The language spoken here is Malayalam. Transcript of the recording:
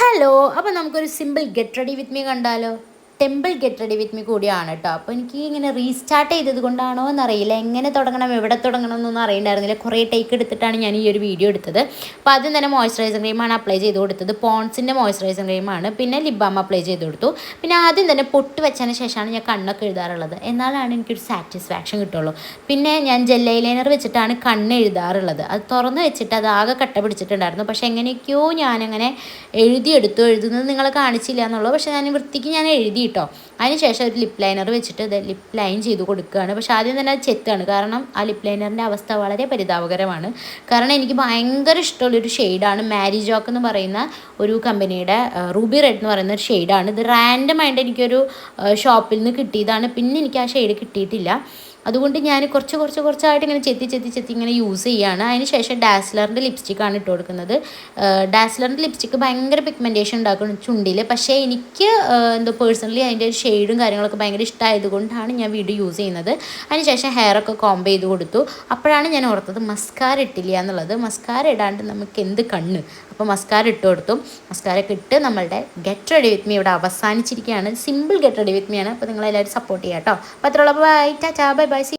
ഹലോ, അപ്പോൾ നമുക്കൊരു simple get ready with me കണ്ടാലോ? Temple get ready with me കൂടിയാണ് കേട്ടോ. അപ്പോൾ എനിക്ക് ഇങ്ങനെ റീസ്റ്റാർട്ട് ചെയ്തത് കൊണ്ടാണോ എന്നറിയില്ല, എങ്ങനെ തുടങ്ങണം എവിടെ തുടങ്ങണം എന്നൊന്നും അറിയണ്ടായിരുന്നില്ല. കുറേ ടേക്ക് എടുത്തിട്ടാണ് ഞാൻ ഈ ഒരു വീഡിയോ എടുത്തത്. അപ്പോൾ ആദ്യം തന്നെ മോയ്സ്ചറൈസർ ക്രീമാണ് അപ്ലൈ ചെയ്ത് കൊടുത്തത്. പോൺസിൻ്റെ മോയ്സ്ചറൈസർ ക്രീമാണ്. പിന്നെ ലിപ് ബാം അപ്ലൈ ചെയ്ത് കൊടുത്തു. പിന്നെ ആദ്യം തന്നെ പൊട്ട് വെച്ചതിന് ശേഷമാണ് ഞാൻ കണ്ണൊക്കെ എഴുതാറുള്ളത്. എന്നാലാണ് എനിക്കൊരു സാറ്റിസ്ഫാക്ഷൻ കിട്ടുള്ളൂ. പിന്നെ ഞാൻ ജെൽ ഐലൈനർ വെച്ചിട്ടാണ് കണ്ണ് എഴുതാറുള്ളത്. അത് തുറന്ന് വെച്ചിട്ട് അത് ആകെ കട്ട പിടിച്ചിട്ടുണ്ടായിരുന്നു. പക്ഷേ എങ്ങനെയൊക്കെയോ ഞാനങ്ങനെ എഴുതുന്നത് നിങ്ങളെ കാണിച്ചില്ല എന്നുള്ളൂ. പക്ഷേ ഞാൻ വൃത്തിക്ക് ഞാൻ എഴുതി കേട്ടോ. അതിനുശേഷം ഒരു ലിപ്പ് ലൈനർ വെച്ചിട്ട് ഇത് ലിപ്പ് ലൈൻ ചെയ്ത് കൊടുക്കുകയാണ്. പക്ഷേ ആദ്യം തന്നെ അത് ചെത്താണ്, കാരണം ആ ലിപ്പ് ലൈനറിൻ്റെ അവസ്ഥ വളരെ പരിതാപകരമാണ്. കാരണം എനിക്ക് ഭയങ്കര ഇഷ്ടമുള്ളൊരു ഷെയ്ഡാണ് മാരിജോക്ക് എന്ന് പറയുന്ന ഒരു കമ്പനിയുടെ റൂബി റെഡ് എന്ന് പറയുന്ന ഒരു ഷെയ്ഡാണ്. ഇത് റാൻഡമായിട്ട് എനിക്കൊരു ഷോപ്പിൽ നിന്ന് കിട്ടിയതാണ്. പിന്നെ എനിക്ക് ആ ഷെയ്ഡ് കിട്ടിയിട്ടില്ല. അതുകൊണ്ട് ഞാൻ കുറച്ചായിട്ട് ഇങ്ങനെ ചെത്തി ഇങ്ങനെ യൂസ് ചെയ്യുകയാണ്. അതിന് ശേഷം ഡാസ്ലറിൻ്റെ ലിപ്സ്റ്റിക്കാണ് ഇട്ട് കൊടുക്കുന്നത്. ഡാസ്ലറിൻ്റെ ലിപ്സ്റ്റിക്ക് ഭയങ്കര പിഗ്മെൻറ്റേഷൻ ഉണ്ടാക്കും ചുണ്ടിൽ. പക്ഷേ എനിക്ക് എന്തോ പേഴ്സണലി അതിൻ്റെ ഒരു ഷെയ്ഡും കാര്യങ്ങളൊക്കെ ഭയങ്കര ഇഷ്ടമായതുകൊണ്ടാണ് ഞാൻ വീണ്ടും യൂസ് ചെയ്യുന്നത്. അതിന് ശേഷം ഹെയറൊക്കെ കോംബ് ചെയ്ത് കൊടുത്തു. അപ്പോഴാണ് ഞാൻ ഓർത്തത് മസ്കാര ഇട്ടില്ല എന്നുള്ളത്. മസ്കാര ഇടാണ്ട് നമുക്ക് എന്ത് കണ്ണ്. അപ്പോൾ മസ്കാര ഇട്ട് കൊടുത്തു. മസ്കാരയൊക്കെ ഇട്ട് നമ്മളുടെ ഗെറ്റ് റെഡി വിത്ത് മീ ഇവിടെ അവസാനിച്ചിരിക്കുകയാണ്. Simple get ready with me ആണ്. അപ്പോൾ നിങ്ങളെല്ലാവരും സപ്പോർട്ട് ചെയ്യാം കേട്ടോ. അപ്പോൾ അത്രയുള്ള ബൈ, ടാറ്റാ, ബൈ ബൈ.